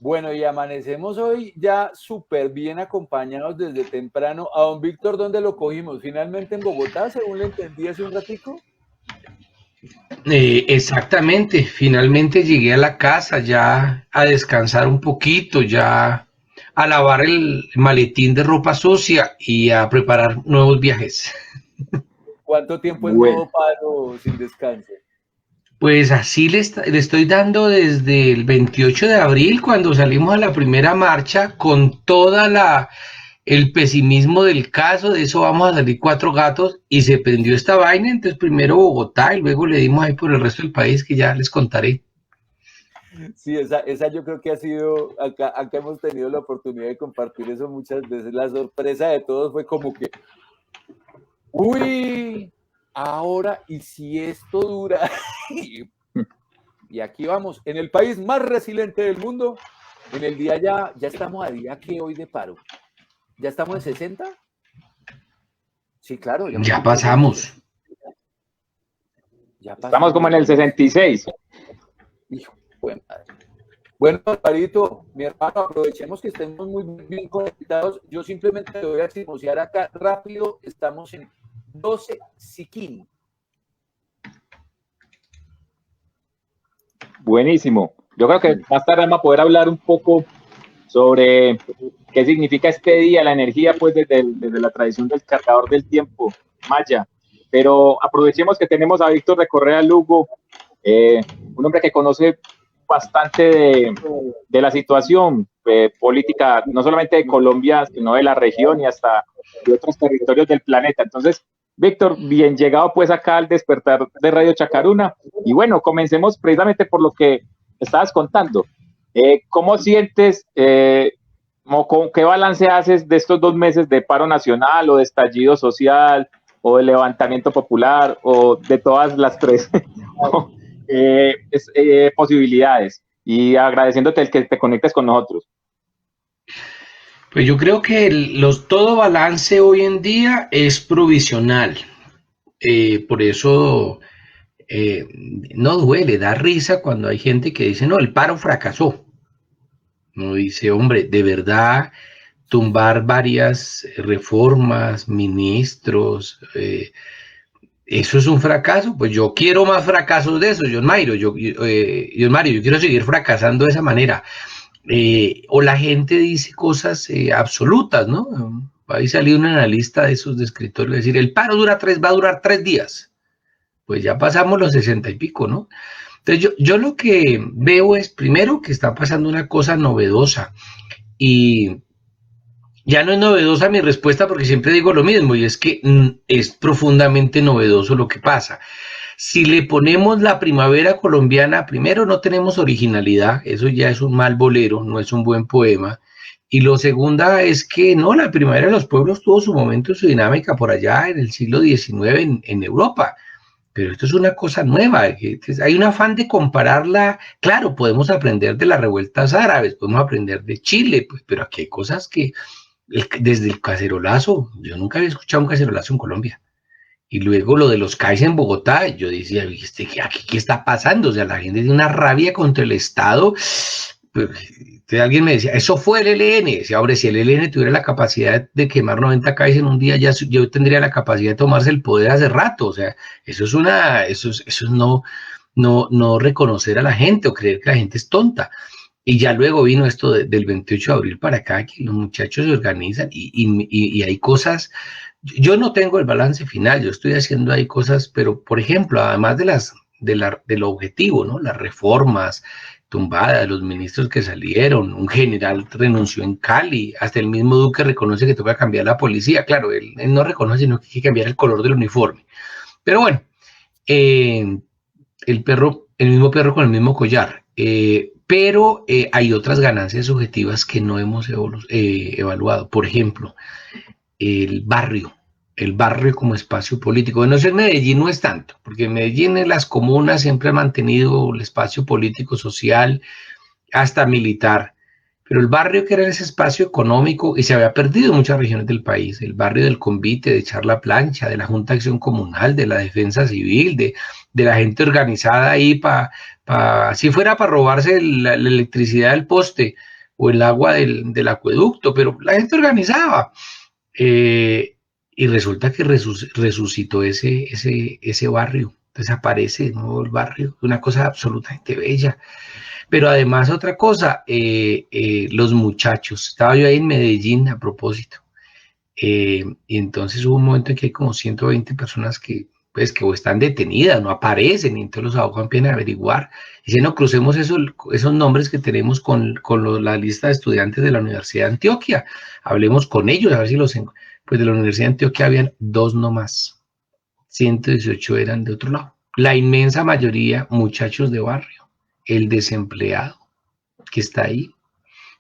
Bueno, y amanecemos hoy ya súper bien acompañados desde temprano. A don Víctor, ¿dónde lo cogimos? ¿Finalmente en Bogotá, según le entendí hace un ratico? Exactamente, finalmente llegué a la casa ya a descansar un poquito, ya a lavar el maletín de ropa sucia y a preparar nuevos viajes. ¿Cuánto tiempo es Bueno, modo paro sin descanso? Pues así le estoy dando desde el 28 de abril, cuando salimos a la primera marcha, con el pesimismo del caso, de eso vamos a salir cuatro gatos, y se prendió esta vaina, entonces primero Bogotá y luego le dimos ahí por el resto del país, que ya les contaré. Sí, esa yo creo que ha sido, acá hemos tenido la oportunidad de compartir eso muchas veces. La sorpresa de todos fue como que, uy, ahora, ¿y si esto dura? Y aquí vamos, en el país más resiliente del mundo, en el día ya estamos a día que hoy de paro. ¿Ya estamos en 60? Sí, claro, ya Ya cumplimos el mes. pasamos. Ya estamos como pasamos en el el mes. 66. Hijo, buen madre. Bueno, Alvarito, mi hermano, aprovechemos que estemos muy bien conectados. Yo simplemente te voy a chismosear acá rápido. Estamos en 12 Siquín. Buenísimo. Yo creo que más tarde vamos a poder hablar un poco sobre qué significa este día, la energía, pues desde la tradición del cargador del tiempo maya. Pero aprovechemos que tenemos a Víctor de Correa Lugo, un hombre que conoce bastante de la situación política, no solamente de Colombia, sino de la región y hasta de otros territorios del planeta. Entonces, Víctor, bien llegado pues acá al despertar de Radio Chacaruna. Y bueno, comencemos precisamente por lo que estabas contando. ¿Cómo sientes, qué balance haces de estos 2 meses de paro nacional o de estallido social o de levantamiento popular o de todas las tres posibilidades? Y agradeciéndote el que te conectes con nosotros. Pues yo creo que todo balance hoy en día es provisional. Por eso no duele, da risa cuando hay gente que dice, no, el paro fracasó. Uno dice, hombre, de verdad, tumbar varias reformas, ministros, eso es un fracaso. Pues yo quiero más fracasos de esos, John Mario. John Mario, yo quiero seguir fracasando de esa manera. O la gente dice cosas absolutas, ¿no? Ahí salió un analista de esos de escritorio, decir, el paro va a durar 3 días. Pues ya pasamos los 60 y pico, ¿no? Entonces yo lo que veo es, primero, que está pasando una cosa novedosa, y ya no es novedosa mi respuesta porque siempre digo lo mismo, y es que es profundamente novedoso lo que pasa. Si le ponemos la primavera colombiana, primero no tenemos originalidad, eso ya es un mal bolero, no es un buen poema. Y lo segunda es que no, la primavera de los pueblos tuvo su momento, su dinámica por allá en el siglo XIX en Europa. Pero esto es una cosa nueva, hay un afán de compararla. Claro, podemos aprender de las revueltas árabes, podemos aprender de Chile, pues, pero aquí hay cosas que, desde el cacerolazo, yo nunca había escuchado un cacerolazo en Colombia. Y luego lo de los CAIs en Bogotá, yo decía, ¿viste, qué está pasando? O sea, la gente tiene una rabia contra el Estado. Pues, alguien me decía, eso fue el ELN. Decía, hombre, si el ELN tuviera la capacidad de quemar 90 CAIs en un día, ya yo tendría la capacidad de tomarse el poder hace rato. O sea, eso es no reconocer a la gente o creer que la gente es tonta. Y ya luego vino esto del 28 de abril para acá, que los muchachos se organizan y hay cosas. Yo no tengo el balance final, yo estoy haciendo ahí cosas, pero por ejemplo, además del objetivo, ¿no? Las reformas tumbadas, los ministros que salieron, un general renunció en Cali, hasta el mismo Duque reconoce que toca cambiar la policía. Claro, él no reconoce, sino que hay que cambiar el color del uniforme. Pero bueno, eh, el mismo perro con el mismo collar. Pero hay otras ganancias subjetivas que no hemos evaluado. Por ejemplo, el barrio, el barrio como espacio político. Bueno, eso en Medellín no es tanto, porque en Medellín en las comunas siempre ha mantenido el espacio político, social, hasta militar. Pero el barrio, que era ese espacio económico, y se había perdido en muchas regiones del país, el barrio del convite, de echar la plancha, de la Junta de Acción Comunal, de la Defensa Civil, de la gente organizada ahí si fuera para robarse la electricidad del poste, o el agua del acueducto, pero la gente organizaba. Y resulta que resucitó ese barrio, desaparece de nuevo el barrio, una cosa absolutamente bella. Pero además otra cosa, los muchachos, estaba yo ahí en Medellín a propósito, y entonces hubo un momento en que hay como 120 personas que o están detenidas, no aparecen, y entonces los abogados empiezan a averiguar, y dicen, no, crucemos esos nombres que tenemos con la lista de estudiantes de la Universidad de Antioquia, hablemos con ellos, a ver si pues de la Universidad de Antioquia habían 2 nomás, 118 eran de otro lado, la inmensa mayoría muchachos de barrio, el desempleado que está ahí.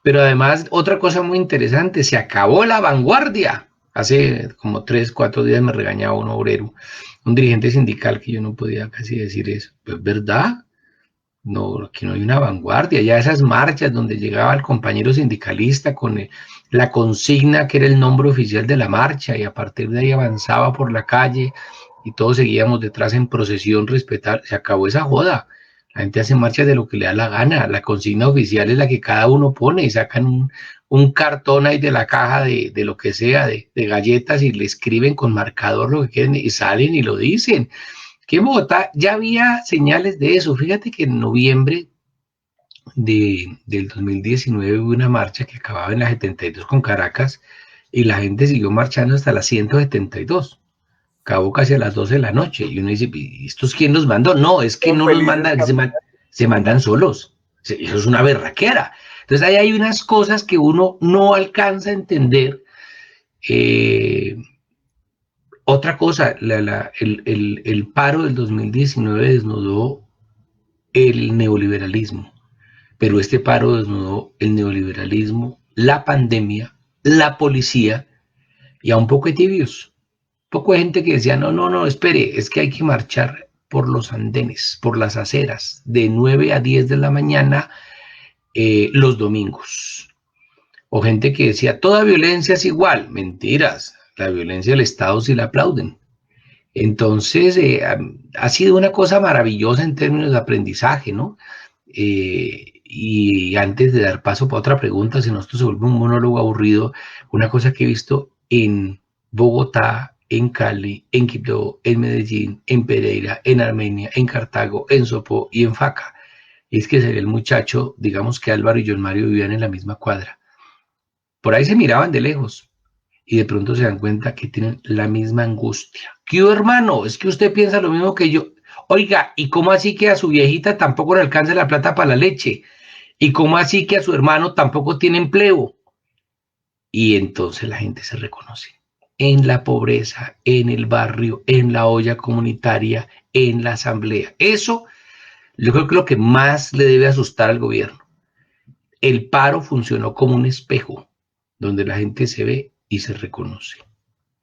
Pero además, otra cosa muy interesante, se acabó la vanguardia. Hace como 3, 4 días me regañaba un obrero, un dirigente sindical, que yo no podía casi decir eso. Pues, ¿verdad? No, aquí no hay una vanguardia. Ya esas marchas donde llegaba el compañero sindicalista con la consigna que era el nombre oficial de la marcha, y a partir de ahí avanzaba por la calle y todos seguíamos detrás en procesión respetar. Se acabó esa joda. La gente hace marchas de lo que le da la gana. La consigna oficial es la que cada uno pone y sacan un cartón ahí de la caja de lo que sea, de galletas, y le escriben con marcador lo que quieren y salen y lo dicen. Que en Bogotá ya había señales de eso. Fíjate que en noviembre del 2019 hubo una marcha que acababa en la 72 con Caracas, y la gente siguió marchando hasta las 172. Acabó casi a las 12 de la noche, y uno dice, ¿y estos quién los mandó? No, es que no los mandan, se mandan solos. Eso es una berraquera. Entonces ahí hay unas cosas que uno no alcanza a entender. Otra cosa, el paro del 2019 desnudó el neoliberalismo, pero este paro desnudó el neoliberalismo, la pandemia, la policía y a un poco de tibios. Poco de gente que decía, no, espere, es que hay que marchar por los andenes, por las aceras, de 9 a 10 de la mañana los domingos. O gente que decía, toda violencia es igual. Mentiras, la violencia del Estado sí la aplauden. Entonces, ha sido una cosa maravillosa en términos de aprendizaje, ¿no? Y antes de dar paso para otra pregunta, si no esto se vuelve un monólogo aburrido, una cosa que he visto en Bogotá, en Cali, en Quibdó, en Medellín, en Pereira, en Armenia, en Cartago, en Sopó y en Faca, es que sería el muchacho, digamos que Álvaro y John Mario vivían en la misma cuadra. Por ahí se miraban de lejos y de pronto se dan cuenta que tienen la misma angustia. ¿Qué hermano? Es que usted piensa lo mismo que yo. Oiga, ¿y cómo así que a su viejita tampoco le alcanza la plata para la leche? ¿Y cómo así que a su hermano tampoco tiene empleo? Y entonces la gente se reconoce en la pobreza, en el barrio, en la olla comunitaria, en la asamblea. Eso yo creo que es lo que más le debe asustar al gobierno. El paro funcionó como un espejo donde la gente se ve y se reconoce.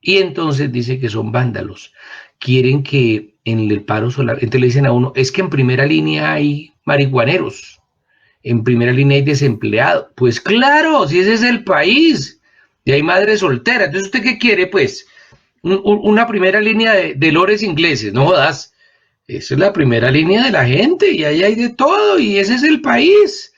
Y entonces dice que son vándalos. Quieren que en el paro solar, entonces le dicen a uno, es que en primera línea hay marihuaneros, en primera línea hay desempleados. Pues claro, si ese es el país. Y hay madres solteras. Entonces, ¿usted qué quiere? Pues una primera línea de lores ingleses. No jodas. Esa es la primera línea de la gente y ahí hay de todo y ese es el país.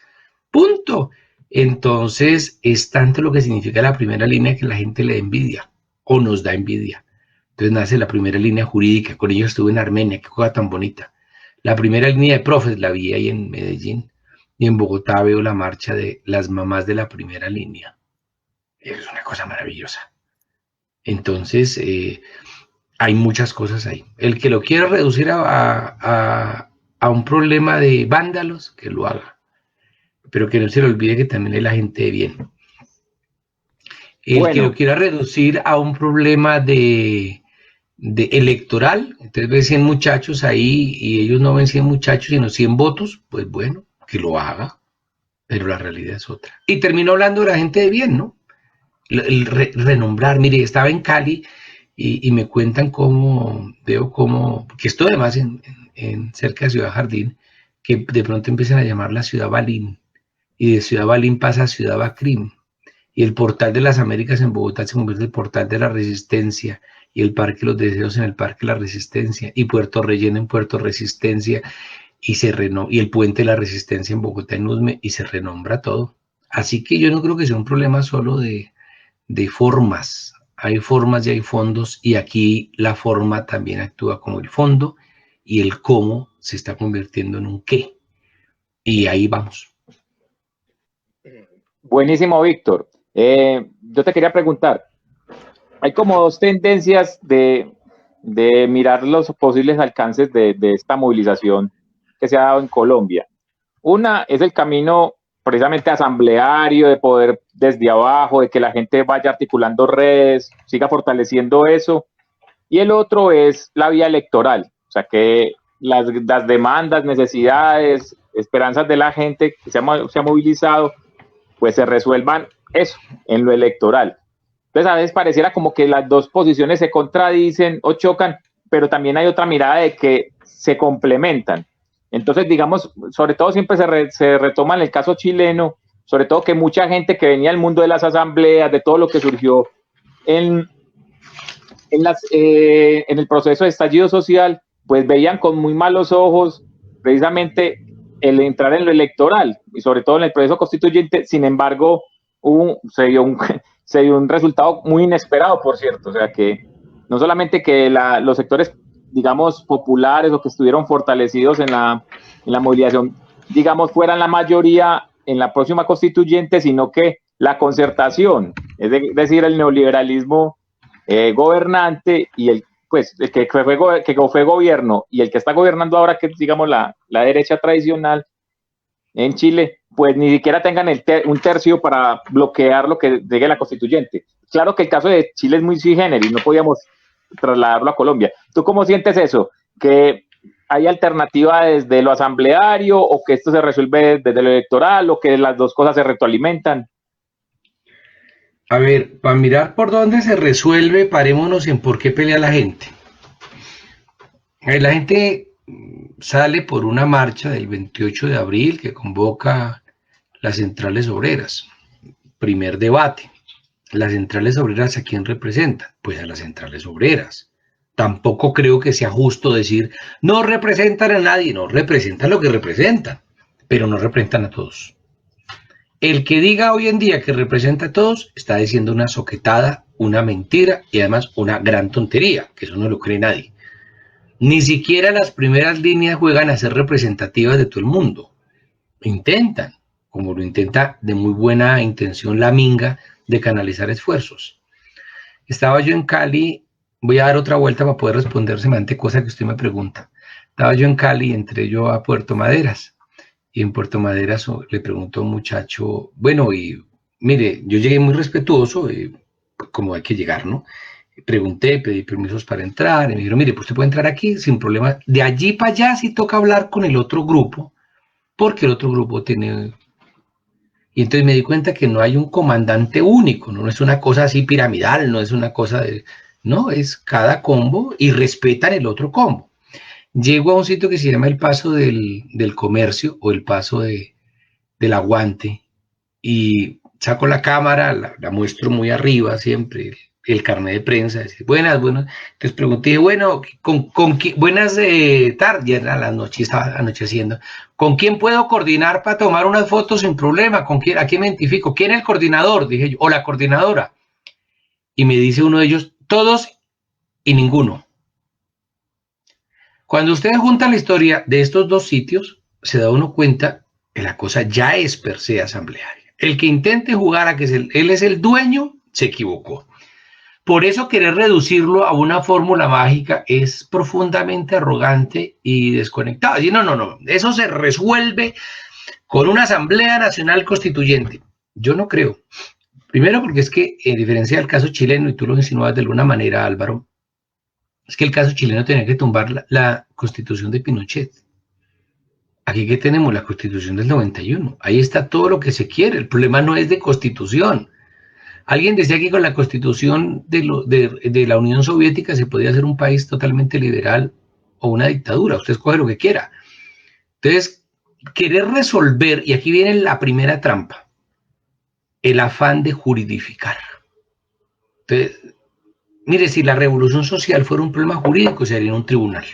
Punto. Entonces, es tanto lo que significa la primera línea que la gente le da envidia o nos da envidia. Entonces nace la primera línea jurídica. Con ellos estuve en Armenia. Qué cosa tan bonita. La primera línea de profes la vi ahí en Medellín. Y en Bogotá veo la marcha de las mamás de la primera línea. Es una cosa maravillosa. Entonces, hay muchas cosas ahí. El que lo quiera reducir a un problema de vándalos, que lo haga. Pero que no se le olvide que también hay la gente de bien. El que lo quiera reducir a un problema de electoral, entonces ve 100 muchachos ahí y ellos no ven 100 muchachos, sino 100 votos, pues bueno, que lo haga. Pero la realidad es otra. Y termino hablando de la gente de bien, ¿no? El renombrar, mire, estaba en Cali y me cuentan veo cómo, que esto además en cerca de Ciudad Jardín, que de pronto empiezan a llamar la Ciudad Balín, y de Ciudad Balín pasa a Ciudad Bacrim, y el Portal de las Américas en Bogotá se convierte en el Portal de la Resistencia, y el Parque de los Deseos en el Parque de la Resistencia, y Puerto Relleno en Puerto Resistencia, y el Puente de la Resistencia en Bogotá en Usme, y se renombra todo. Así que yo no creo que sea un problema solo de formas. Hay formas y hay fondos, y aquí la forma también actúa como el fondo, y el cómo se está convirtiendo en un qué. Y ahí vamos. Buenísimo, Víctor. Yo te quería preguntar, hay como dos tendencias de mirar los posibles alcances de esta movilización que se ha dado en Colombia. Una es el camino precisamente asambleario, de poder desde abajo, de que la gente vaya articulando redes, siga fortaleciendo eso. Y el otro es la vía electoral, o sea, que las demandas, necesidades, esperanzas de la gente que se ha movilizado, pues se resuelvan eso, en lo electoral. Entonces a veces pareciera como que las dos posiciones se contradicen o chocan, pero también hay otra mirada de que se complementan. Entonces, digamos, sobre todo siempre se retoma en el caso chileno, sobre todo que mucha gente que venía del mundo de las asambleas, de todo lo que surgió en el proceso de estallido social, pues veían con muy malos ojos precisamente el entrar en lo electoral y sobre todo en el proceso constituyente. Sin embargo, se dio un resultado muy inesperado, por cierto. O sea, que no solamente que los sectores, digamos, populares o que estuvieron fortalecidos en la movilización, digamos, fueran la mayoría en la próxima constituyente, sino que la concertación, es decir, el neoliberalismo gobernante y el que fue gobierno y el que está gobernando ahora, que es, digamos, la derecha tradicional en Chile, pues ni siquiera tengan un tercio para bloquear lo que llegue a la constituyente. Claro que el caso de Chile es muy sui generis, no podíamos trasladarlo a Colombia. ¿Tú cómo sientes eso? ¿Que hay alternativa desde lo asambleario, o que esto se resuelve desde lo electoral, o que las dos cosas se retroalimentan? A ver, para mirar por dónde se resuelve, parémonos en por qué pelea la gente. La gente sale por una marcha del 28 de abril que convoca las centrales obreras. Primer debate. ¿Las centrales obreras a quién representan? Pues a las centrales obreras. Tampoco creo que sea justo decir, no representan a nadie, no, representan lo que representan, pero no representan a todos. El que diga hoy en día que representa a todos está diciendo una soquetada, una mentira y además una gran tontería, que eso no lo cree nadie. Ni siquiera las primeras líneas juegan a ser representativas de todo el mundo. Intentan, como lo intenta de muy buena intención la Minga, de canalizar esfuerzos. Estaba yo en Cali, voy a dar otra vuelta para poder responder semejante cosa que usted me pregunta. Estaba yo en Cali, entré yo a Puerto Maderas, y en Puerto Maderas le preguntó a un muchacho, bueno, y mire, yo llegué muy respetuoso, como hay que llegar, ¿no? Pregunté, pedí permisos para entrar, y me dijeron, mire, pues usted puede entrar aquí sin problema. De allí para allá sí toca hablar con el otro grupo, porque el otro grupo tiene... Y entonces me di cuenta que no hay un comandante único, no es una cosa así piramidal, no es una cosa de... No, es cada combo y respetan el otro combo. Llego a un sitio que se llama el Paso del Comercio o el Paso del Aguante y saco la cámara, la muestro muy arriba siempre, el carnet de prensa, dice, buenas. Entonces pregunté, bueno, buenas tardes, ya era la noche, estaba anocheciendo, ¿con quién puedo coordinar para tomar unas fotos sin problema? ¿A quién me identifico? ¿Quién es el coordinador? Dije yo, o la coordinadora. Y me dice uno de ellos, todos y ninguno. Cuando ustedes juntan la historia de estos dos sitios, se da uno cuenta que la cosa ya es per se asamblearia. El que intente jugar a que él es el dueño, se equivocó. Por eso querer reducirlo a una fórmula mágica es profundamente arrogante y desconectado. Y no, eso se resuelve con una Asamblea Nacional Constituyente. Yo no creo. Primero porque es que, en diferencia del caso chileno, y tú lo insinuabas de alguna manera, Álvaro, es que el caso chileno tenía que tumbar la constitución de Pinochet. Aquí que tenemos la constitución del 91. Ahí está todo lo que se quiere. El problema no es de constitución. Alguien decía que con la constitución de la Unión Soviética se podía hacer un país totalmente liberal o una dictadura. Usted escoge lo que quiera. Entonces, querer resolver, y aquí viene la primera trampa, el afán de juridificar. Entonces, mire, si la revolución social fuera un problema jurídico, sería en un tribunal.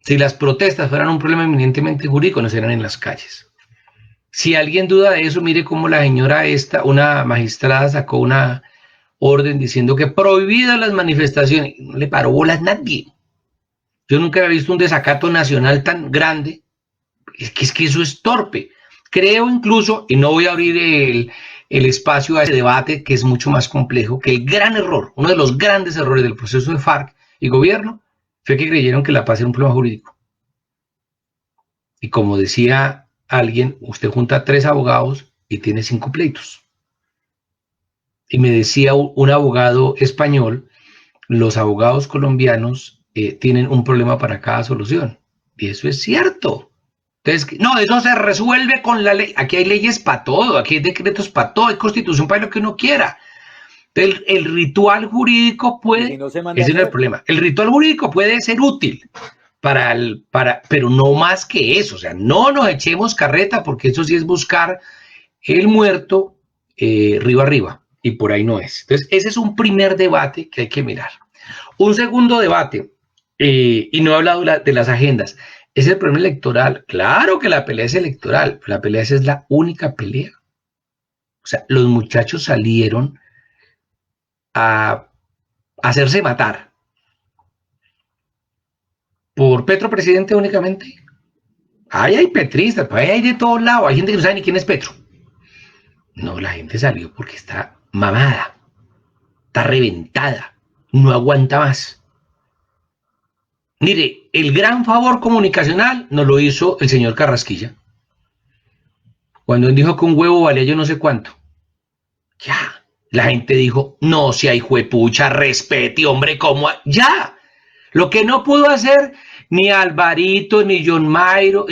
Si las protestas fueran un problema eminentemente jurídico, no serían en las calles. Si alguien duda de eso, mire cómo la señora esta, una magistrada, sacó una orden diciendo que prohibidas las manifestaciones. No le paró bolas a nadie. Yo nunca había visto un desacato nacional tan grande. Es que eso es torpe. Creo incluso, y no voy a abrir el espacio a ese debate que es mucho más complejo, que el gran error, uno de los grandes errores del proceso de FARC y gobierno, fue que creyeron que la paz era un problema jurídico. Y como decía alguien, usted junta 3 abogados y tiene 5 pleitos. Y me decía un abogado español, los abogados colombianos tienen un problema para cada solución. Y eso es cierto. Entonces, no, eso se resuelve con la ley. Aquí hay leyes para todo, aquí hay decretos para todo, hay constitución para lo que uno quiera. Entonces, el ritual jurídico puede, si no se ese no es el problema, el ritual jurídico puede ser útil, pero no más que eso. O sea, no nos echemos carreta, porque eso sí es buscar el muerto río arriba, y por ahí no es. Entonces, ese es un primer debate que hay que mirar. Un segundo debate, y no he hablado de las agendas, es el problema electoral. Claro que la pelea es electoral, pero la pelea esa es la única pelea. O sea, los muchachos salieron a hacerse matar por Petro presidente únicamente. Ahí hay petristas, pues ahí hay de todos lados, hay gente que no sabe ni quién es Petro. No, la gente salió porque está mamada, está reventada, no aguanta más. Mire, el gran favor comunicacional nos lo hizo el señor Carrasquilla, cuando él dijo que un huevo valía yo no sé cuánto. Ya, la gente dijo, no, si hay juepucha, respete, hombre, ¿cómo? Ya, lo que no pudo hacer ni Alvarito, ni Mario,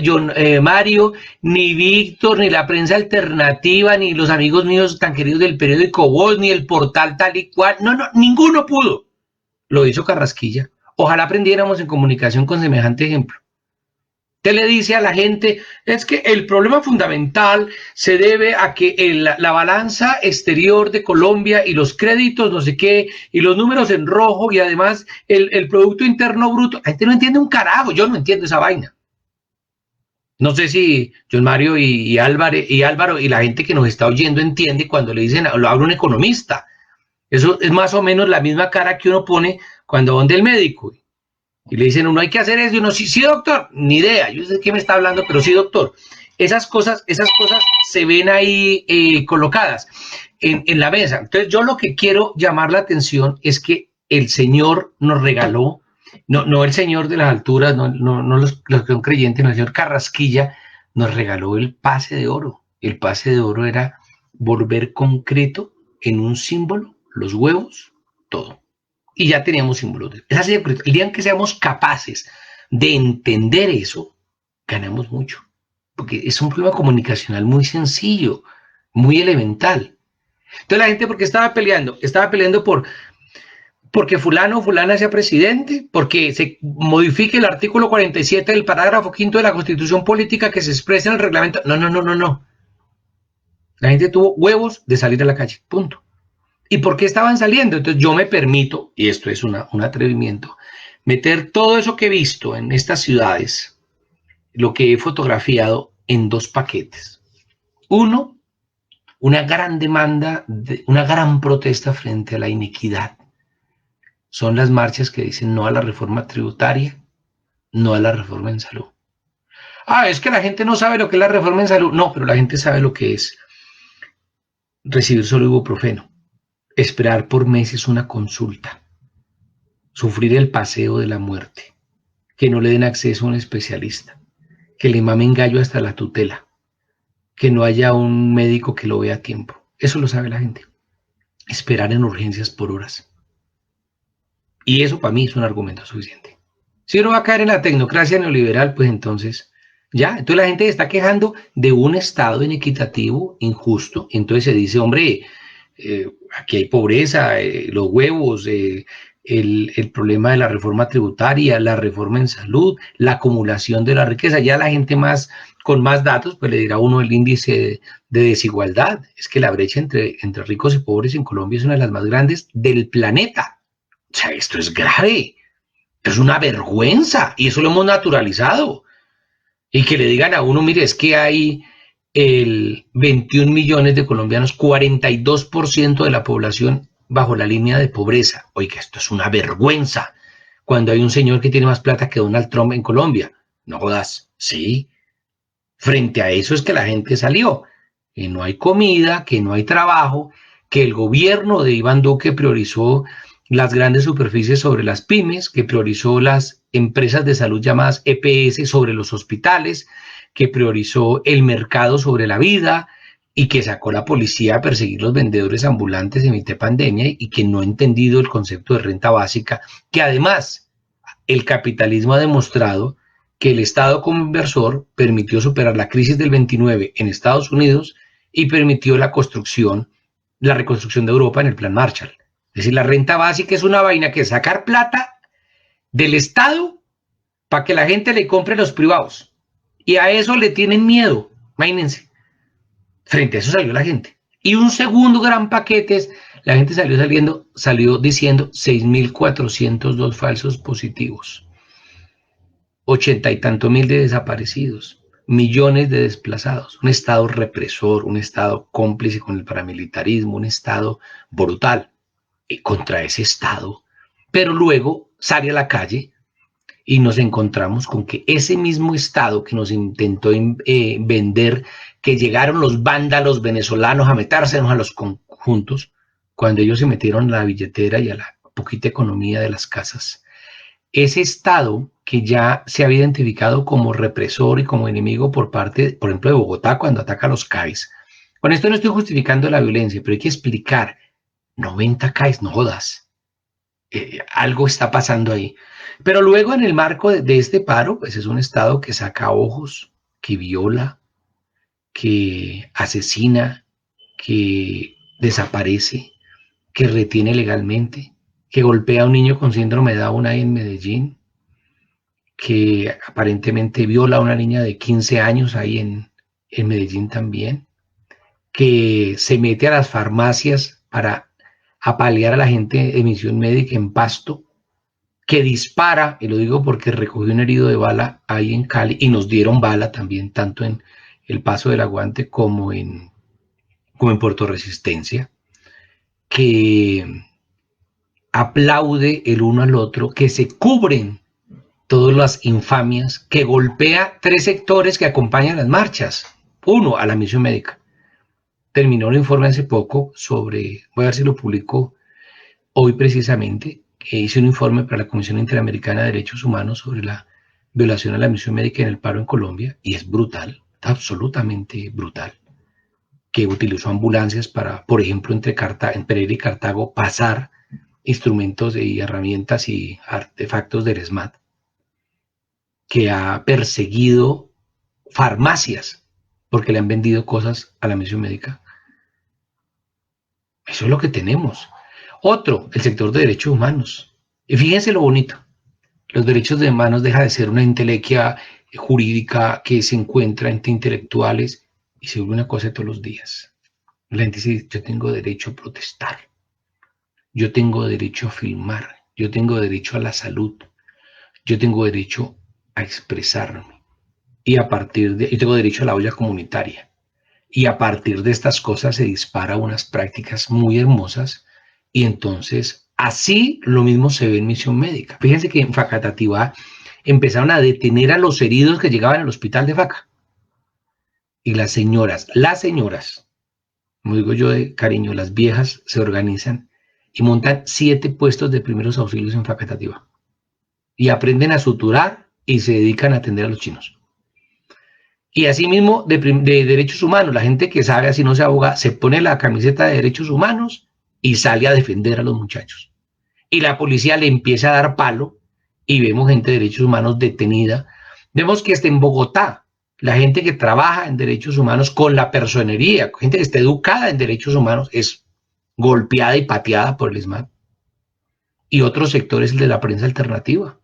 ni Víctor, ni la prensa alternativa, ni los amigos míos tan queridos del periódico Voz, ni el portal tal y cual, no, ninguno pudo. Lo hizo Carrasquilla. Ojalá aprendiéramos en comunicación con semejante ejemplo. Usted le dice a la gente, es que el problema fundamental se debe a que la balanza exterior de Colombia y los créditos, no sé qué, y los números en rojo, y además el Producto Interno Bruto, la gente no entiende un carajo, yo no entiendo esa vaina. No sé si John Mario y Álvaro y la gente que nos está oyendo entiende cuando le dicen, lo habla un economista. Eso es más o menos la misma cara que uno pone cuando va donde el médico y le dicen, uno hay que hacer eso, y uno, sí, doctor, ni idea, yo sé de qué me está hablando, pero sí, doctor. Esas cosas se ven ahí colocadas en la mesa. Entonces, yo lo que quiero llamar la atención es que el Señor nos regaló, no el Señor de las alturas, no los que son creyentes, no, el Señor Carrasquilla nos regaló el pase de oro. El pase de oro era volver concreto en un símbolo, los huevos, todo. Y ya teníamos símbolos. El día en que seamos capaces de entender eso, ganamos mucho. Porque es un problema comunicacional muy sencillo, muy elemental. Entonces la gente, ¿por qué estaba peleando? Estaba peleando porque fulano o fulana sea presidente, porque se modifique el artículo 47 del parágrafo 5 de la Constitución Política que se expresa en el reglamento. No. La gente tuvo huevos de salir a la calle, punto. ¿Y por qué estaban saliendo? Entonces yo me permito, y esto es un atrevimiento, meter todo eso que he visto en estas ciudades, lo que he fotografiado, en 2 paquetes. Uno, una gran demanda, una gran protesta frente a la iniquidad. Son las marchas que dicen no a la reforma tributaria, no a la reforma en salud. Es que la gente no sabe lo que es la reforma en salud. No, pero la gente sabe lo que es recibir solo ibuprofeno, esperar por meses una consulta, sufrir el paseo de la muerte, que no le den acceso a un especialista, que le mamen gallo hasta la tutela, que no haya un médico que lo vea a tiempo. Eso lo sabe la gente. Esperar en urgencias por horas. Y eso para mí es un argumento suficiente. Si uno va a caer en la tecnocracia neoliberal, pues entonces ya. Entonces la gente está quejando de un Estado inequitativo, injusto. Entonces se dice, hombre, aquí hay pobreza, los huevos, el problema de la reforma tributaria, la reforma en salud, la acumulación de la riqueza. Ya la gente con más datos, pues le dirá a uno el índice de desigualdad. Es que la brecha entre ricos y pobres en Colombia es una de las más grandes del planeta. O sea, esto es grave, es una vergüenza, y eso lo hemos naturalizado. Y que le digan a uno, mire, es que hay el 21 millones de colombianos, 42% de la población bajo la línea de pobreza. Oiga, esto es una vergüenza. Cuando hay un señor que tiene más plata que Donald Trump en Colombia. No jodas, sí. Frente a eso es que la gente salió. Que no hay comida, que no hay trabajo, que el gobierno de Iván Duque priorizó las grandes superficies sobre las pymes, que priorizó las empresas de salud llamadas EPS sobre los hospitales, que priorizó el mercado sobre la vida y que sacó la policía a perseguir los vendedores ambulantes en mitad de pandemia y que no ha entendido el concepto de renta básica, que además el capitalismo ha demostrado que el Estado como inversor permitió superar la crisis del 29 en Estados Unidos y permitió la reconstrucción de Europa en el Plan Marshall. Es decir, la renta básica es una vaina que es sacar plata del Estado para que la gente le compre a los privados. Y a eso le tienen miedo, imagínense. Frente a eso salió la gente. Y un segundo gran paquete es, la gente salió diciendo 6.402 falsos positivos, 80 y tantos mil de desaparecidos, millones de desplazados, un Estado represor, un Estado cómplice con el paramilitarismo, un Estado brutal. Y contra ese Estado, pero luego sale a la calle y nos encontramos con que ese mismo Estado que nos intentó vender, que llegaron los vándalos venezolanos a metérsenos a los conjuntos, cuando ellos se metieron a la billetera y a la poquita economía de las casas, ese Estado que ya se había identificado como represor y como enemigo por parte, por ejemplo, de Bogotá cuando ataca a los CAIs. Con esto no estoy justificando la violencia, pero hay que explicar, 90 CAIs, no jodas, algo está pasando ahí. Pero luego en el marco de este paro, pues es un Estado que saca ojos, que viola, que asesina, que desaparece, que retiene legalmente, que golpea a un niño con síndrome de Down ahí en Medellín, que aparentemente viola a una niña de 15 años ahí en Medellín también, que se mete a las farmacias para apalear a la gente de misión médica en Pasto, que dispara, y lo digo porque recogió un herido de bala ahí en Cali, y nos dieron bala también, tanto en el Paso del Aguante como en Puerto Resistencia, que aplaude el uno al otro, que se cubren todas las infamias, que golpea 3 sectores que acompañan las marchas. Uno, a la misión médica. Terminó un informe hace poco sobre, voy a ver si lo publico hoy precisamente, que hice un informe para la Comisión Interamericana de Derechos Humanos sobre la violación a la misión médica en el paro en Colombia, y es brutal, absolutamente brutal, que utilizó ambulancias para, por ejemplo, entre Pereira y Cartago, pasar instrumentos y herramientas y artefactos del ESMAD, que ha perseguido farmacias porque le han vendido cosas a la misión médica. Eso es lo que tenemos. Otro, el sector de derechos humanos. Y fíjense lo bonito. Los derechos humanos deja de ser una entelequia jurídica que se encuentra entre intelectuales y se vuelve una cosa de todos los días. La gente dice, yo tengo derecho a protestar. Yo tengo derecho a filmar. Yo tengo derecho a la salud. Yo tengo derecho a expresarme. Y yo tengo derecho a la olla comunitaria. Y a partir de estas cosas se dispara unas prácticas muy hermosas, y entonces así lo mismo se ve en misión médica. Fíjense que en Facatativá empezaron a detener a los heridos que llegaban al hospital de Faca. Y las señoras, como digo yo de cariño, las viejas se organizan y montan 7 puestos de primeros auxilios en Facatativá. Y aprenden a suturar y se dedican a atender a los chinos. Y asimismo de derechos humanos, la gente que sabe, así no se aboga, se pone la camiseta de derechos humanos y sale a defender a los muchachos. Y la policía le empieza a dar palo y vemos gente de derechos humanos detenida. Vemos que hasta en Bogotá, la gente que trabaja en derechos humanos con la personería, gente que está educada en derechos humanos, es golpeada y pateada por el ESMAD. Y otro sector es el de la prensa alternativa.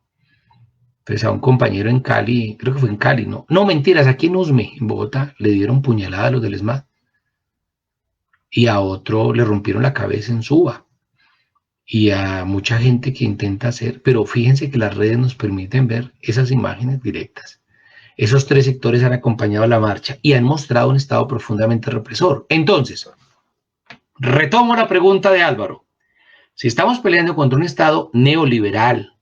Pues a un compañero en Cali, creo que fue en Cali, no mentiras, aquí en Usme, en Bogotá, le dieron puñalada a los del ESMAD. Y a otro le rompieron la cabeza en Suba. Y a mucha gente que intenta hacer, pero fíjense que las redes nos permiten ver esas imágenes directas. Esos tres sectores han acompañado la marcha y han mostrado un Estado profundamente represor. Entonces, retomo la pregunta de Álvaro. Si estamos peleando contra un Estado neoliberal,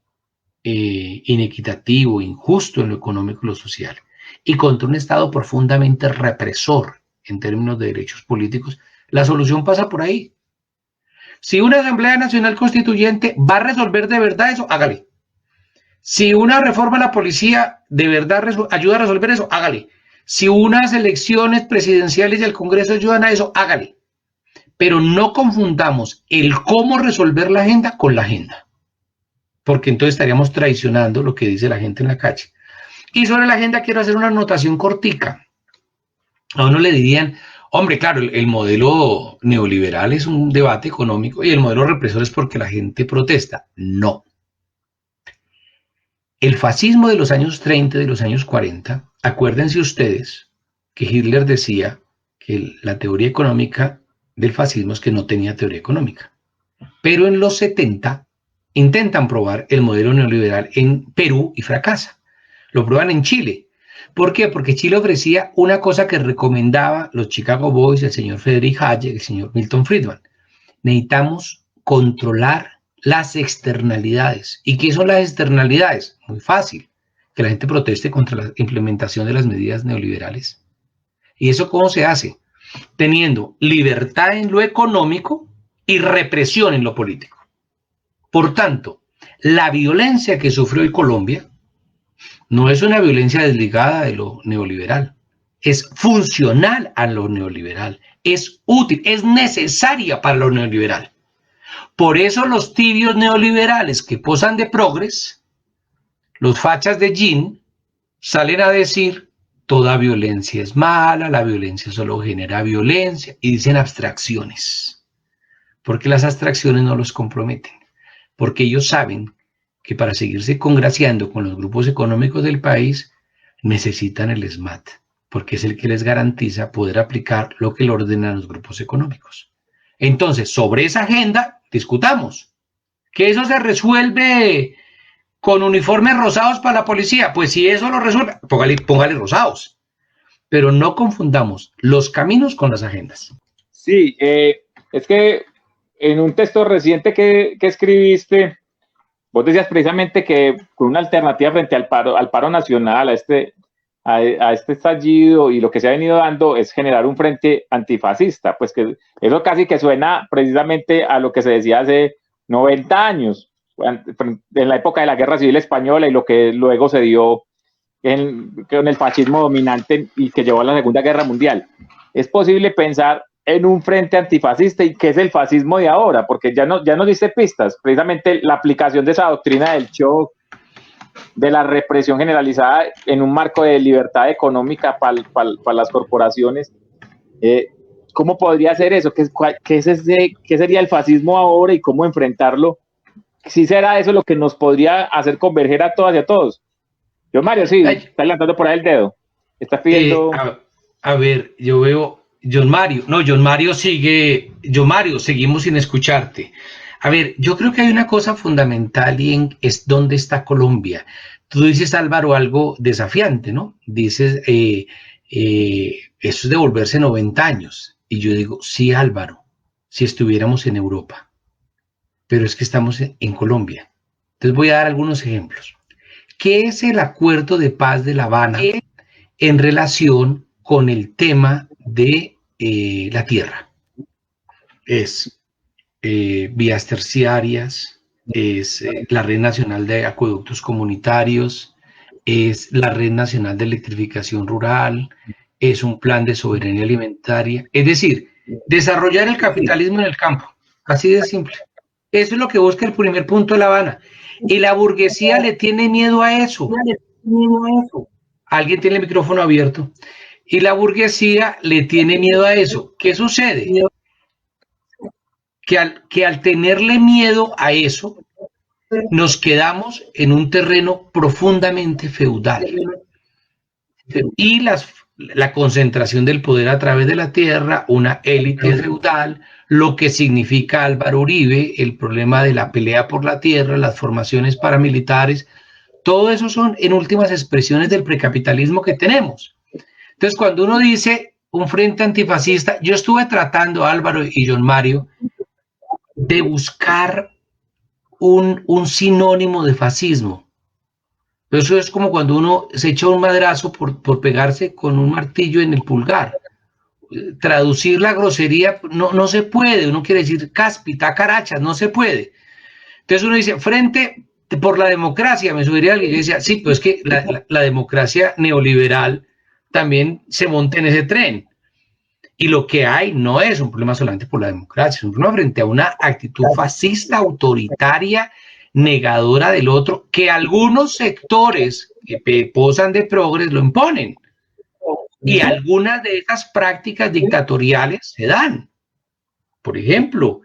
inequitativo, injusto en lo económico y lo social, y contra un Estado profundamente represor en términos de derechos políticos, la solución pasa por ahí. Si una Asamblea Nacional Constituyente va a resolver de verdad eso, hágale. Si una reforma a la policía de verdad ayuda a resolver eso, hágale. Si unas elecciones presidenciales y el Congreso ayudan a eso, hágale. Pero no confundamos el cómo resolver la agenda con la agenda, porque entonces estaríamos traicionando lo que dice la gente en la calle. Y sobre la agenda quiero hacer una anotación cortica. A uno le dirían, hombre, claro, el modelo neoliberal es un debate económico y el modelo represor es porque la gente protesta. No. El fascismo de los años 30 y de los años 40, acuérdense ustedes que Hitler decía que la teoría económica del fascismo es que no tenía teoría económica. Pero en los 70 intentan probar el modelo neoliberal en Perú y fracasa. Lo prueban en Chile. ¿Por qué? Porque Chile ofrecía una cosa que recomendaba los Chicago Boys, el señor Friedrich Hayek, el señor Milton Friedman. Necesitamos controlar las externalidades. ¿Y qué son las externalidades? Muy fácil. Que la gente proteste contra la implementación de las medidas neoliberales. ¿Y eso cómo se hace? Teniendo libertad en lo económico y represión en lo político. Por tanto, la violencia que sufrió hoy Colombia no es una violencia desligada de lo neoliberal, es funcional a lo neoliberal, es útil, es necesaria para lo neoliberal. Por eso los tibios neoliberales que posan de progres, los fachas de jean, salen a decir toda violencia es mala, la violencia solo genera violencia, y dicen abstracciones, porque las abstracciones no los comprometen, porque ellos saben que para seguirse congraciando con los grupos económicos del país necesitan el SMAT, porque es el que les garantiza poder aplicar lo que le ordenan los grupos económicos. Entonces, sobre esa agenda, discutamos. ¿Que eso se resuelve con uniformes rosados para la policía? Pues si eso lo resuelve, póngale rosados. Pero no confundamos los caminos con las agendas. Sí, es que en un texto reciente que escribiste, vos decías precisamente que con una alternativa frente al paro nacional, a este estallido y lo que se ha venido dando es generar un frente antifascista, pues que eso casi que suena precisamente a lo que se decía hace 90 años, en la época de la Guerra Civil Española y lo que luego se dio con el fascismo dominante y que llevó a la Segunda Guerra Mundial. Es posible pensar en un frente antifascista y qué es el fascismo de ahora, porque ya nos diste pistas, precisamente la aplicación de esa doctrina del shock, de la represión generalizada en un marco de libertad económica para las corporaciones. ¿Cómo podría ser eso? ¿Qué sería el fascismo ahora y cómo enfrentarlo? ¿Sí será eso lo que nos podría hacer converger a todas y a todos? Yo, Mario, sí, está levantando por ahí el dedo. Está pidiendo... A ver, yo veo... John Mario, seguimos sin escucharte. A ver, yo creo que hay una cosa fundamental es dónde está Colombia. Tú dices, Álvaro, algo desafiante, ¿no? Dices, eso es devolverse 90 años. Y yo digo, sí, Álvaro, si estuviéramos en Europa. Pero es que estamos en Colombia. Entonces voy a dar algunos ejemplos. ¿Qué es el acuerdo de paz de La Habana en relación con el tema de la tierra? Es vías terciarias, es la Red Nacional de Acueductos Comunitarios, es la Red Nacional de Electrificación Rural, es un plan de soberanía alimentaria, es decir, desarrollar el capitalismo en el campo, así de simple. Eso es lo que busca el primer punto de La Habana. Y la burguesía le tiene miedo a eso. Alguien tiene el micrófono abierto. Y la burguesía le tiene miedo a eso. ¿Qué sucede? Que al tenerle miedo a eso, nos quedamos en un terreno profundamente feudal. Y la concentración del poder a través de la tierra, una élite feudal, lo que significa Álvaro Uribe, el problema de la pelea por la tierra, las formaciones paramilitares, Todo eso son, en últimas, expresiones del precapitalismo que tenemos. Entonces, cuando uno dice un frente antifascista, yo estuve tratando, Álvaro y John Mario, de buscar un sinónimo de fascismo. Eso es como cuando uno se echa un madrazo por pegarse con un martillo en el pulgar. Traducir la grosería no se puede. Uno quiere decir cáspita, carachas, no se puede. Entonces uno dice, frente por la democracia, me subiría alguien y decía, sí, pues es que la democracia neoliberal también se monta en ese tren. Y lo que hay no es un problema solamente por la democracia, es un problema frente a una actitud fascista, autoritaria, negadora del otro, que algunos sectores que posan de progres lo imponen. Y algunas de esas prácticas dictatoriales se dan. Por ejemplo,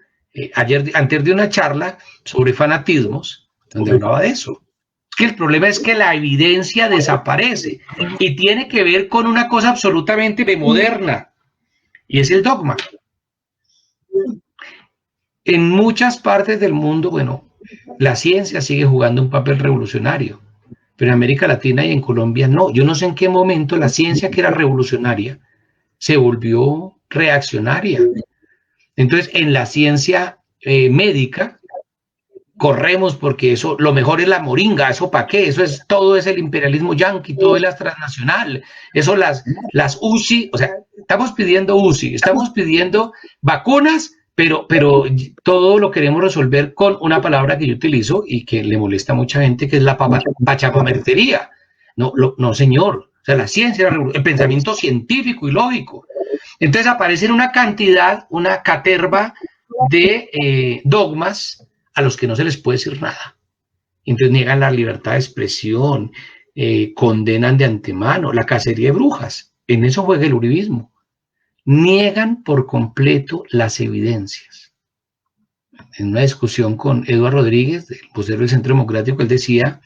antes de una charla sobre fanatismos, donde hablaba de eso. Es que el problema es que la evidencia desaparece y tiene que ver con una cosa absolutamente moderna, y es el dogma. En muchas partes del mundo, bueno, la ciencia sigue jugando un papel revolucionario, pero en América Latina y en Colombia no. Yo no sé en qué momento la ciencia, que era revolucionaria, se volvió reaccionaria. Entonces, en la ciencia médica, corremos porque eso, lo mejor es la moringa, eso para qué, eso es, todo es el imperialismo yanqui, todo es la transnacional, eso las UCI, o sea, estamos pidiendo UCI, estamos pidiendo vacunas, pero todo lo queremos resolver con una palabra que yo utilizo y que le molesta a mucha gente, que es la pachapamertería. No, señor, o sea, la ciencia, el pensamiento científico y lógico. Entonces aparecen una cantidad, una caterva de dogmas a los que no se les puede decir nada. Entonces niegan la libertad de expresión, condenan de antemano la cacería de brujas. En eso juega el uribismo. Niegan por completo las evidencias. En una discusión con Eduardo Rodríguez, el vocero del Centro Democrático, él decía,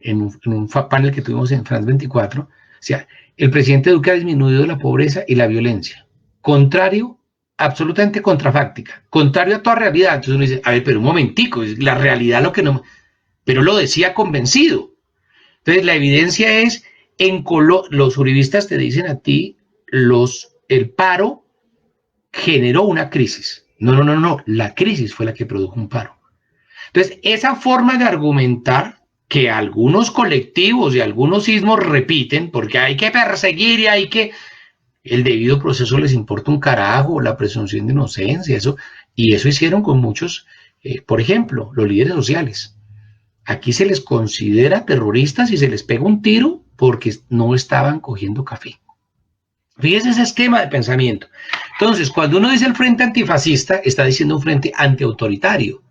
en un panel que tuvimos en France 24, o sea, el presidente Duque ha disminuido la pobreza y la violencia. Contrario, absolutamente contrafáctica, contrario a toda realidad. Entonces uno dice, a ver, pero un momentico, es la realidad lo que no... Pero lo decía convencido. Entonces la evidencia es, los uribistas te dicen a ti, el paro generó una crisis. No, la crisis fue la que produjo un paro. Entonces esa forma de argumentar que algunos colectivos y algunos sismos repiten, porque hay que perseguir y hay que... El debido proceso les importa un carajo, la presunción de inocencia, y eso hicieron con muchos, por ejemplo, los líderes sociales. Aquí se les considera terroristas y se les pega un tiro porque no estaban cogiendo café. Fíjese ese esquema de pensamiento. Entonces, cuando uno dice el frente antifascista, está diciendo un frente antiautoritario.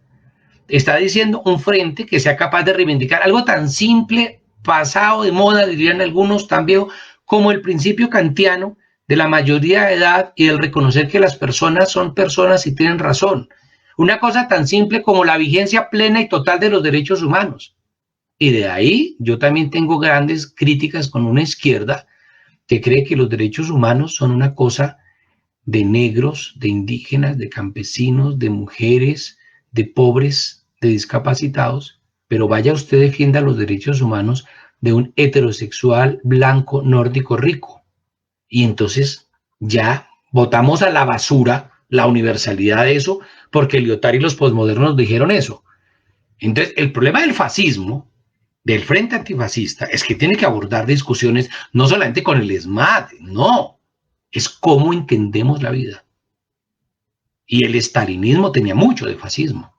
Está diciendo un frente que sea capaz de reivindicar algo tan simple, pasado de moda, dirían algunos, tan viejo, como el principio kantiano de la mayoría de edad y del reconocer que las personas son personas y tienen razón. Una cosa tan simple como la vigencia plena y total de los derechos humanos. Y de ahí yo también tengo grandes críticas con una izquierda que cree que los derechos humanos son una cosa de negros, de indígenas, de campesinos, de mujeres, de pobres, de discapacitados, pero vaya usted, defienda los derechos humanos de un heterosexual blanco nórdico rico. Y entonces ya botamos a la basura la universalidad de eso, porque Lyotard y los posmodernos dijeron eso. Entonces, el problema del fascismo, del frente antifascista, es que tiene que abordar discusiones no solamente con el ESMAD, no, es cómo entendemos la vida. Y el estalinismo tenía mucho de fascismo.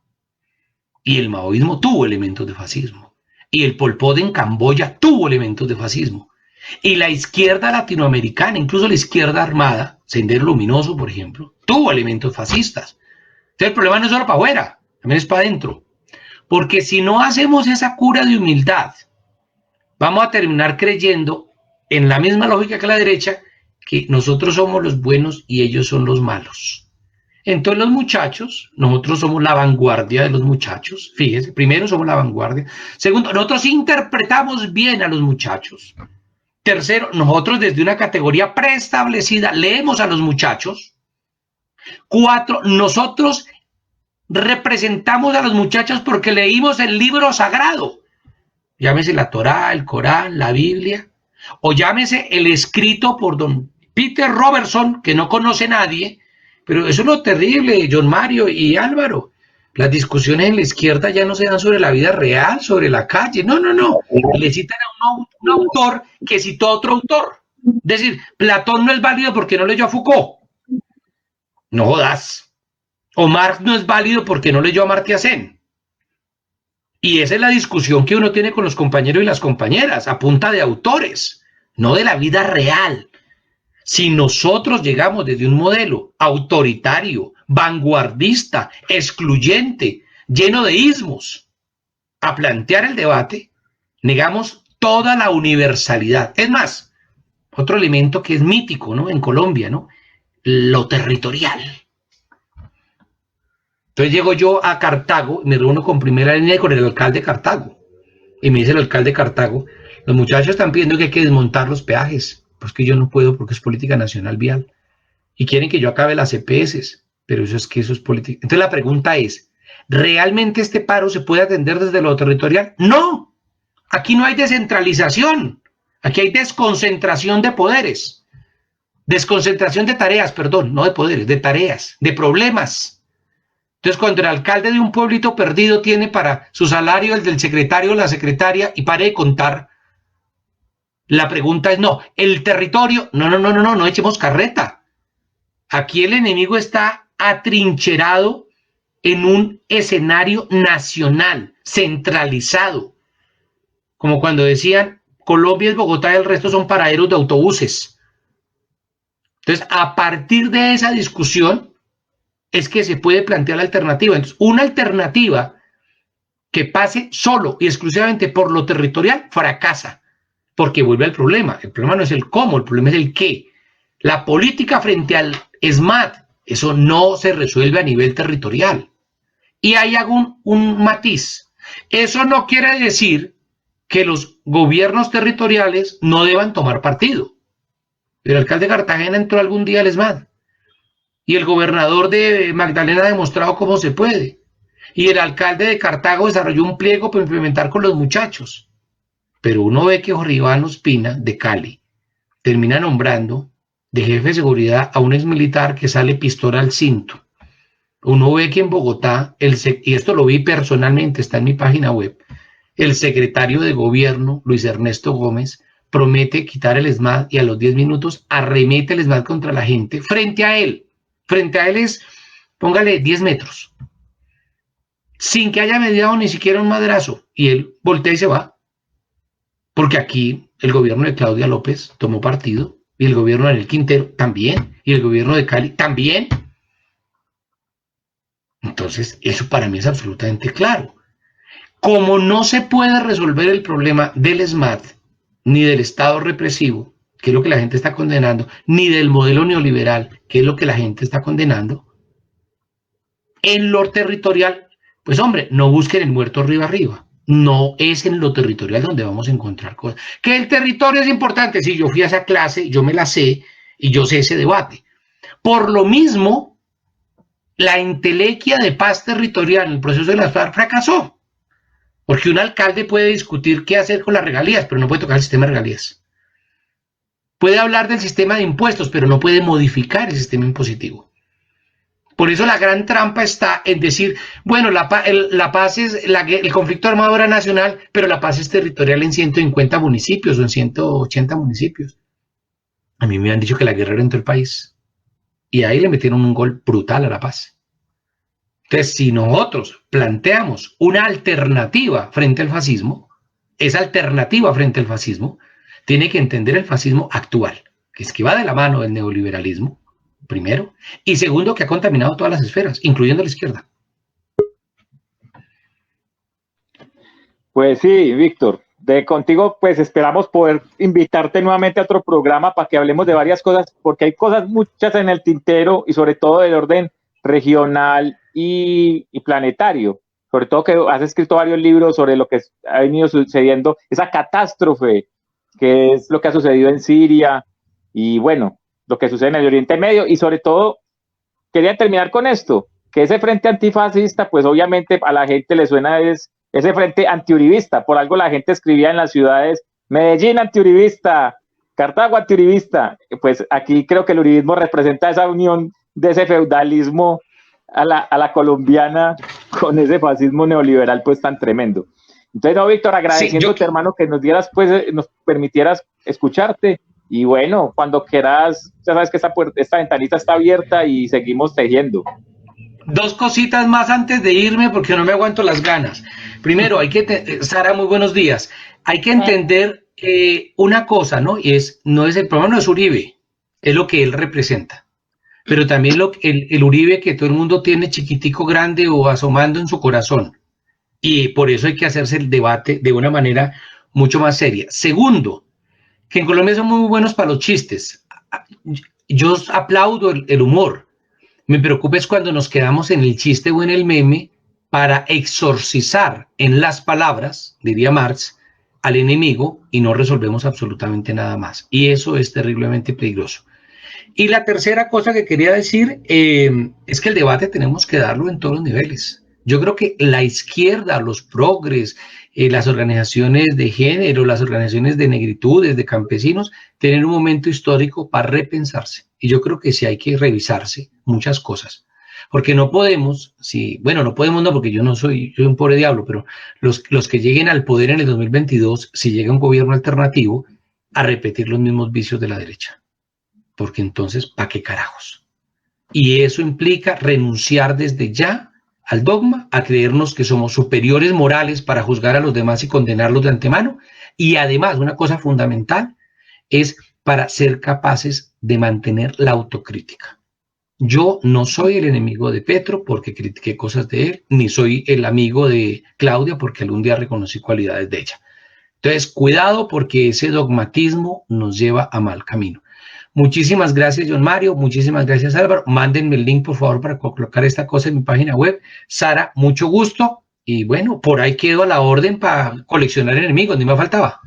Y el maoísmo tuvo elementos de fascismo. Y el Pol Pot en Camboya tuvo elementos de fascismo. Y la izquierda latinoamericana, incluso la izquierda armada, Sendero Luminoso, por ejemplo, tuvo elementos fascistas. Entonces el problema no es solo para afuera, también es para adentro. Porque si no hacemos esa cura de humildad, vamos a terminar creyendo, en la misma lógica que la derecha, que nosotros somos los buenos y ellos son los malos. Entonces los muchachos, nosotros somos la vanguardia de los muchachos, fíjese, primero somos la vanguardia. Segundo, nosotros interpretamos bien a los muchachos. Tercero, nosotros desde una categoría preestablecida leemos a los muchachos. Cuatro, nosotros representamos a los muchachos porque leímos el libro sagrado. llámese la Torá, el Corán, la Biblia, o llámese el escrito por don Peter Robertson, que no conoce nadie, pero eso es lo terrible, John Mario y Álvaro. Las discusiones en la izquierda ya no se dan sobre la vida real, sobre la calle, no. Le citan a un autor que citó a otro autor. Es decir, Platón no es válido porque no leyó a Foucault. No jodas. O Marx no es válido porque no leyó a Amartya Sen. Y esa es la discusión que uno tiene con los compañeros y las compañeras, a punta de autores, no de la vida real. Si nosotros llegamos desde un modelo autoritario, vanguardista, excluyente, lleno de ismos, a plantear el debate, negamos toda la universalidad. Es más, otro elemento que es mítico, ¿no? En Colombia, ¿no? Lo territorial. Entonces llego yo a Cartago, me reúno con primera línea con el alcalde de Cartago. Y me dice el alcalde de Cartago, los muchachos están pidiendo que hay que desmontar los peajes. Pues que yo no puedo porque es política nacional vial. Y quieren que yo acabe las EPS, pero eso es política. Entonces la pregunta es, ¿realmente este paro se puede atender desde lo territorial? No, aquí no hay descentralización, aquí hay desconcentración de poderes, desconcentración de tareas, perdón, no de poderes, de tareas, de problemas. Entonces cuando el alcalde de un pueblito perdido tiene para su salario el del secretario o la secretaria y pare de contar, la pregunta es no, el territorio, no echemos carreta. Aquí el enemigo está atrincherado en un escenario nacional, centralizado. Como cuando decían, Colombia es Bogotá y el resto son paraderos de autobuses. Entonces, a partir de esa discusión es que se puede plantear la alternativa. Entonces, una alternativa que pase solo y exclusivamente por lo territorial fracasa. Porque vuelve al problema. El problema no es el cómo, el problema es el qué. La política frente al SMAT, eso no se resuelve a nivel territorial. Y ahí hago un matiz. Eso no quiere decir que los gobiernos territoriales no deban tomar partido. El alcalde de Cartagena entró algún día al SMAT. Y el gobernador de Magdalena ha demostrado cómo se puede. Y el alcalde de Cartago desarrolló un pliego para implementar con los muchachos. Pero uno ve que Jorge Iván Ospina, de Cali, termina nombrando de jefe de seguridad a un exmilitar que sale pistola al cinto. Uno ve que en Bogotá, y esto lo vi personalmente, está en mi página web, el secretario de gobierno, Luis Ernesto Gómez, promete quitar el SMAT y a los 10 minutos arremete el SMAT contra la gente frente a él. Frente a él es, póngale 10 metros, sin que haya mediado ni siquiera un madrazo, y él voltea y se va. Porque aquí el gobierno de Claudia López tomó partido, y el gobierno de Daniel Quintero también, y el gobierno de Cali también. Entonces, eso para mí es absolutamente claro. Como no se puede resolver el problema del SMAT, ni del Estado represivo, que es lo que la gente está condenando, ni del modelo neoliberal, que es lo que la gente está condenando, en lo territorial, pues hombre, no busquen el muerto arriba. No es en lo territorial donde vamos a encontrar cosas. Que el territorio es importante. Sí, yo fui a esa clase, yo me la sé y yo sé ese debate. Por lo mismo, la entelequia de paz territorial en el proceso de las FARC fracasó. Porque un alcalde puede discutir qué hacer con las regalías, pero no puede tocar el sistema de regalías. Puede hablar del sistema de impuestos, pero no puede modificar el sistema impositivo. Por eso la gran trampa está en decir, bueno, la paz es, el conflicto armado era nacional, pero la paz es territorial en 150 municipios o en 180 municipios. A mí me han dicho que la guerra era en todo el país. Y ahí le metieron un gol brutal a la paz. Entonces, si nosotros planteamos una alternativa frente al fascismo, esa alternativa frente al fascismo tiene que entender el fascismo actual, que es que va de la mano del neoliberalismo, primero, y segundo, que ha contaminado todas las esferas, incluyendo la izquierda. Pues sí, Víctor, contigo pues esperamos poder invitarte nuevamente a otro programa para que hablemos de varias cosas, porque hay cosas muchas en el tintero y sobre todo del orden regional y planetario, sobre todo que has escrito varios libros sobre lo que ha venido sucediendo, esa catástrofe que es lo que ha sucedido en Siria y bueno, lo que sucede en el Oriente Medio, y sobre todo quería terminar con esto, que ese frente antifascista pues obviamente a la gente le suena es ese frente antiuribista. Por algo la gente escribía en las ciudades, Medellín antiuribista, Cartago antiuribista. Pues aquí creo que el uribismo representa esa unión de ese feudalismo a la colombiana con ese fascismo neoliberal pues tan tremendo. Entonces, no, Víctor, agradeciéndote, hermano, que nos dieras, pues, nos permitieras escucharte. Y bueno, cuando quieras, ya sabes que esta ventanita está abierta y seguimos tejiendo. Dos cositas más antes de irme porque no me aguanto las ganas. Primero, Sara, muy buenos días. Hay que entender una cosa, ¿no? Y el problema no es Uribe, es lo que él representa. Pero también el Uribe que todo el mundo tiene chiquitico, grande o asomando en su corazón. Y por eso hay que hacerse el debate de una manera mucho más seria. Segundo, que en Colombia son muy buenos para los chistes. Yo aplaudo el humor. Me preocupa es cuando nos quedamos en el chiste o en el meme para exorcizar en las palabras, diría Marx, al enemigo y no resolvemos absolutamente nada más. Y eso es terriblemente peligroso. Y la tercera cosa que quería decir es que el debate tenemos que darlo en todos los niveles. Yo creo que la izquierda, los progres, las organizaciones de género, las organizaciones de negritudes, de campesinos, tienen un momento histórico para repensarse. Y yo creo que sí hay que revisarse muchas cosas. Porque no podemos, no, porque yo soy un pobre diablo, pero los que lleguen al poder en el 2022, si llega un gobierno alternativo, a repetir los mismos vicios de la derecha. Porque entonces, ¿para qué carajos? Y eso implica renunciar desde ya al dogma, a creernos que somos superiores morales para juzgar a los demás y condenarlos de antemano. Y además, una cosa fundamental es para ser capaces de mantener la autocrítica. Yo no soy el enemigo de Petro porque critiqué cosas de él, ni soy el amigo de Claudia porque algún día reconocí cualidades de ella. Entonces, cuidado porque ese dogmatismo nos lleva a mal camino. Muchísimas gracias, John Mario. Muchísimas gracias, Álvaro. Mándenme el link, por favor, para colocar esta cosa en mi página web. Sara, mucho gusto. Y bueno, por ahí quedo a la orden para coleccionar enemigos. Ni me faltaba.